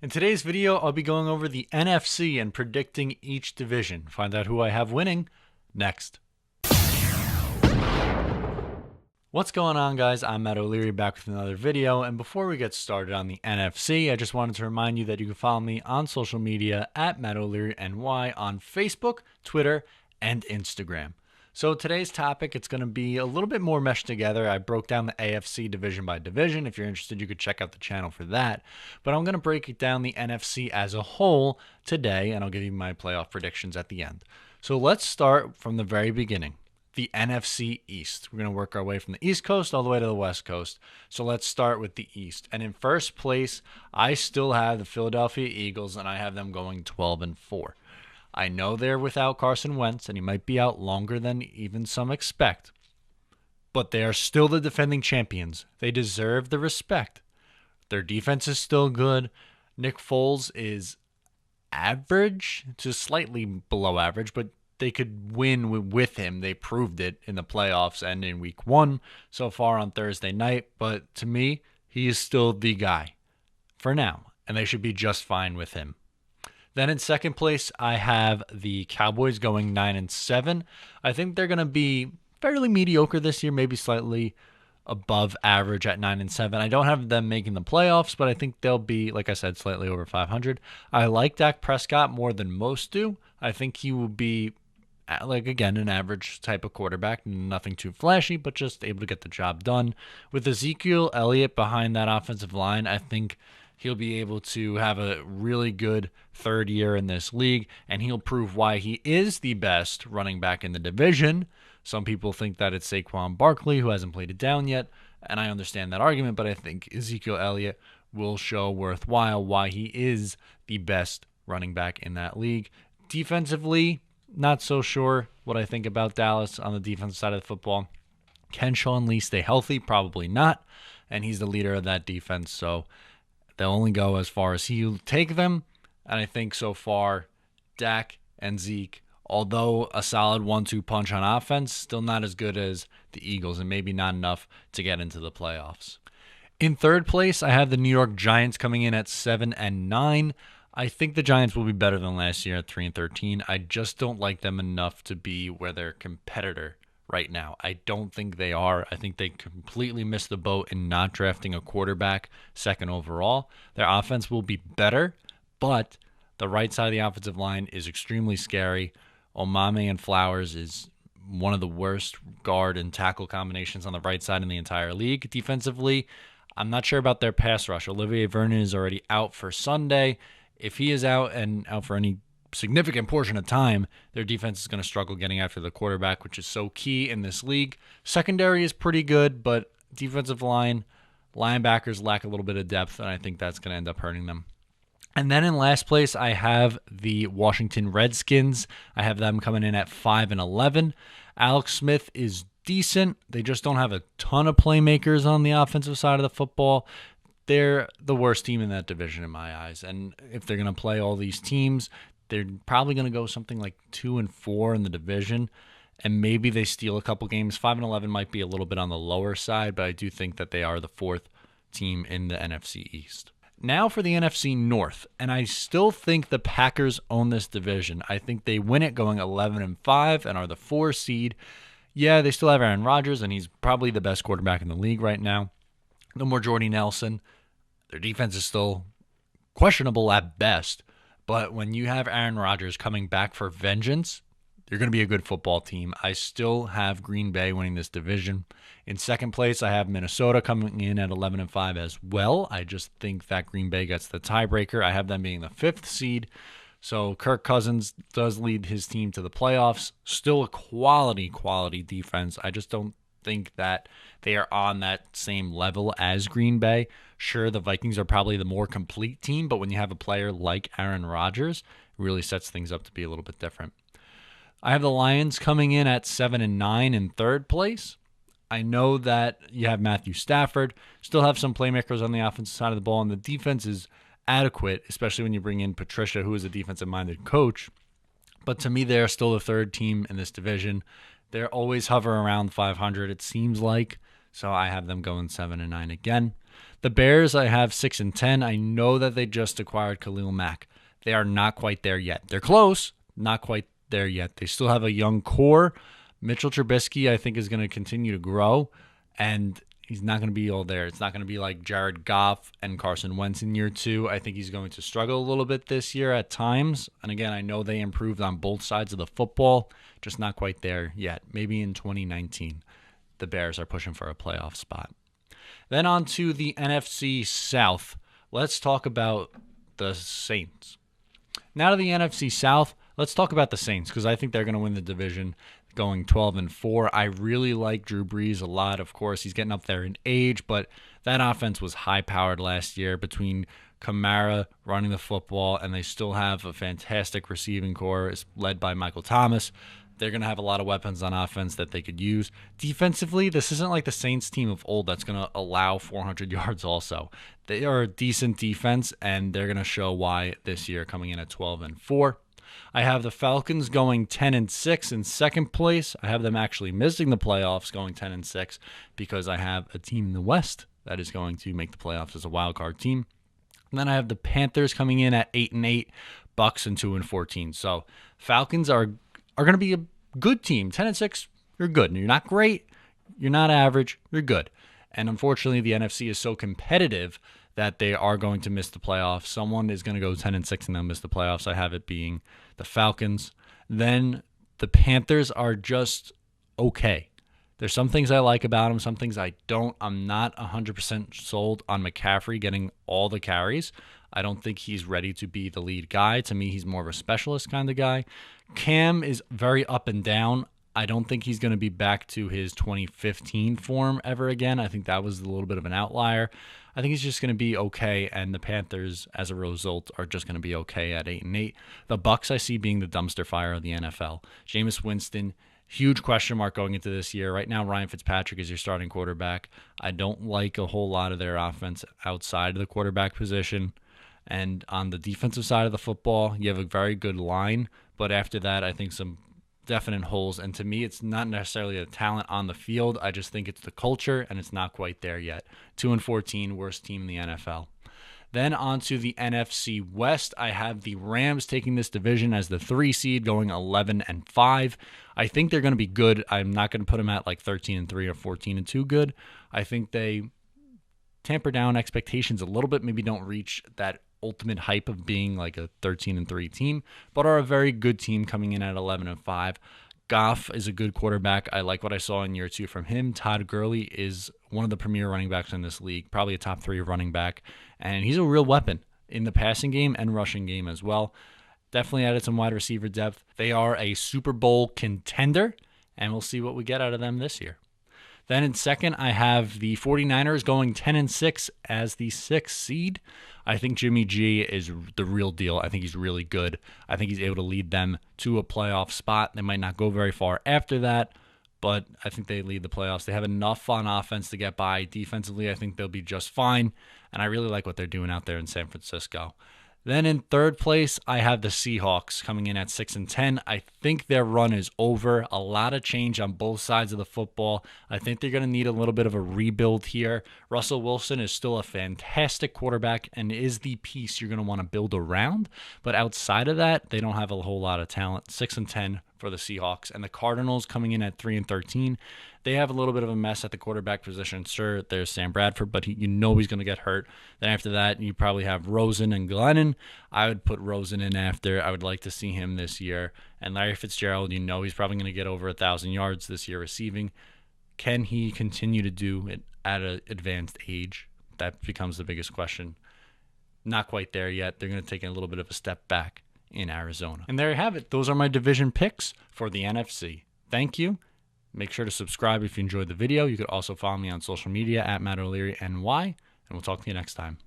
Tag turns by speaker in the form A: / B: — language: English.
A: In today's video, I'll be going over the NFC and predicting each division. Find out who I have winning next. What's going on, guys? I'm Matt O'Leary back with another video, and before we get started on the NFC, I just wanted to remind you that you can follow me on social media at Matt O'Leary NY on Facebook, Twitter, and Instagram. So today's topic, it's going to be a little bit more meshed together. I broke down the AFC division by division. If you're interested, you could check out the channel for that. But I'm going to break it down the NFC as a whole today, and I'll give you my playoff predictions at the end. So let's start from the very beginning. The NFC East. We're going to work our way from the East Coast all the way to the West Coast. So let's start with the East. And in first place, I still have the Philadelphia Eagles, and I have them going 12-4. I know they're without Carson Wentz, and he might be out longer than even some expect. But they are still the defending champions. They deserve the respect. Their defense is still good. Nick Foles is average to slightly below average, but they could win with him. They proved it in the playoffs and in week 1 so far on Thursday night. But to me, he is still the guy for now, and they should be just fine with him. Then in second place, I have the Cowboys going 9-7. I think they're going to be fairly mediocre this year, maybe slightly above average at 9-7. I don't have them making the playoffs, but I think they'll be, like I said, slightly over 500. I like Dak Prescott more than most do. I think he will be, like, again, an average type of quarterback, nothing too flashy, but just able to get the job done. With Ezekiel Elliott behind that offensive line, I think he'll be able to have a really good third year in this league, and he'll prove why he is the best running back in the division. Some people think that it's Saquon Barkley, who hasn't played it down yet, and I understand that argument, but I think Ezekiel Elliott will show worthwhile why he is the best running back in that league. Defensively, not so sure what I think about Dallas on the defensive side of the football. Can Sean Lee stay healthy? Probably not, and he's the leader of that defense, so they'll only go as far as he'll take them. And I think so far, Dak and Zeke, although a solid 1-2 punch on offense, still not as good as the Eagles and maybe not enough to get into the playoffs. In third place, I have the New York Giants coming in at 7-9. I think the Giants will be better than last year at 3-13. I just don't like them enough to be where they're a competitor right now. I don't think they are. I think they completely missed the boat in not drafting a quarterback second overall. Their offense will be better, but the right side of the offensive line is extremely scary. Omame and Flowers is one of the worst guard and tackle combinations on the right side in the entire league. Defensively, I'm not sure about their pass rush. Olivier Vernon is already out for Sunday. If he is out and out for any significant portion of time, their defense is going to struggle getting after the quarterback, which is so key in this league. Secondary is pretty good, but defensive line, linebackers lack a little bit of depth, and I think that's going to end up hurting them. And then in last place, I have the Washington Redskins. I have them coming in at 5-11. Alex Smith is decent. They just don't have a ton of playmakers on the offensive side of the football. They're the worst team in that division in my eyes. And if they're going to play all these teams, they're probably going to go something like 2-4 in the division, and maybe they steal a couple games. 5-11 might be a little bit on the lower side, but I do think that they are the fourth team in the NFC East. Now for the NFC North, and I still think the Packers own this division. I think they win it going 11-5 and are the 4 seed. Yeah, they still have Aaron Rodgers, and he's probably the best quarterback in the league right now. No more Jordy Nelson. Their defense is still questionable at best. But when you have Aaron Rodgers coming back for vengeance, you're going to be a good football team. I still have Green Bay winning this division. In second place, I have Minnesota coming in at 11-5 as well. I just think that Green Bay gets the tiebreaker. I have them being the 5th seed. So Kirk Cousins does lead his team to the playoffs. Still a quality defense. I just don't think that they are on that same level as Green Bay. Sure, the Vikings are probably the more complete team, but when you have a player like Aaron Rodgers, it really sets things up to be a little bit different. I have the Lions coming in at 7-9 in third place. I know that you have Matthew Stafford, still have some playmakers on the offensive side of the ball, and the defense is adequate, especially when you bring in Patricia, who is a defensive-minded coach. But to me, they're still the third team in this division. They're always hover around 500, it seems like. So I have them going 7-9 again. The Bears, I have 6-10. I know that they just acquired Khalil Mack. They are not quite there yet. They're close, not quite there yet. They still have a young core. Mitchell Trubisky, I think, is going to continue to grow, and he's not going to be all there. It's not going to be like Jared Goff and Carson Wentz in year 2. I think he's going to struggle a little bit this year at times. And again, I know they improved on both sides of the football, just not quite there yet. Maybe in 2019, the Bears are pushing for a playoff spot. Then on to the NFC South. Let's talk about the Saints. Now to the NFC South, let's talk about the Saints because I think they're going to win the division going 12-4. I really like Drew Brees a lot. Of course, he's getting up there in age, but that offense was high-powered last year between Kamara running the football, and they still have a fantastic receiving core. It's led by Michael Thomas. They're going to have a lot of weapons on offense that they could use. Defensively, this isn't like the Saints team of old that's going to allow 400 yards also. They are a decent defense, and they're going to show why this year coming in at 12-4. I have the Falcons going 10-6 in second place. I have them actually missing the playoffs going 10-6 because I have a team in the West that is going to make the playoffs as a wild card team. And then I have the Panthers coming in at 8-8, Bucks and 2-14. So Falcons are going to be a good team. 10-6, you're good. You're not great. You're not average. You're good. And unfortunately, the NFC is so competitive that they are going to miss the playoffs. Someone is going to go 10-6 and they'll miss the playoffs. I have it being the Falcons. Then the Panthers are just okay. There's some things I like about them, some things I don't. I'm not 100% sold on McCaffrey getting all the carries. I don't think he's ready to be the lead guy. To me, he's more of a specialist kind of guy. Cam is very up and down. I don't think he's going to be back to his 2015 form ever again. I think that was a little bit of an outlier. I think he's just going to be okay, and the Panthers, as a result, are just going to be okay at 8-8. The Bucks I see being the dumpster fire of the NFL. Jameis Winston, huge question mark going into this year. Right now, Ryan Fitzpatrick is your starting quarterback. I don't like a whole lot of their offense outside of the quarterback position. And on the defensive side of the football, you have a very good line. But after that, I think some definite holes. And to me, it's not necessarily the talent on the field. I just think it's the culture, and it's not quite there yet. 2-14, worst team in the NFL. Then on to the NFC West. I have the Rams taking this division as the 3 seed, going 11-5. I think they're going to be good. I'm not going to put them at like 13-3 or 14-2 good. I think they tamper down expectations a little bit, maybe don't reach that ultimate hype of being like a 13-3 team, but are a very good team coming in at 11-5. Goff is a good quarterback. I like what I saw in year 2 from him. Todd Gurley is one of the premier running backs in this league, probably a top 3 running back, and he's a real weapon in the passing game and rushing game as well. Definitely added some wide receiver depth. They are a Super Bowl contender, and we'll see what we get out of them this year. Then in second, I have the 49ers going 10-6 as the 6th seed. I think Jimmy G is the real deal. I think he's really good. I think he's able to lead them to a playoff spot. They might not go very far after that, but I think they lead the playoffs. They have enough on offense to get by. Defensively, I think they'll be just fine, and I really like what they're doing out there in San Francisco. Then in third place, I have the Seahawks coming in at 6-10. I think their run is over. A lot of change on both sides of the football. I think they're going to need a little bit of a rebuild here. Russell Wilson is still a fantastic quarterback and is the piece you're going to want to build around. But outside of that, they don't have a whole lot of talent. 6-10 for the Seahawks. And the Cardinals coming in at 3-13. They have a little bit of a mess at the quarterback position. Sure, there's Sam Bradford, but he's going to get hurt. Then after that, you probably have Rosen and Glennon. I would put Rosen in after. I would like to see him this year. And Larry Fitzgerald, he's probably going to get over 1,000 yards this year receiving. Can he continue to do it at an advanced age? That becomes the biggest question. Not quite there yet. They're going to take a little bit of a step back in Arizona. And there you have it. Those are my division picks for the NFC. Thank you. Make sure to subscribe if you enjoyed the video. You could also follow me on social media at Matt O'Leary NY, and we'll talk to you next time.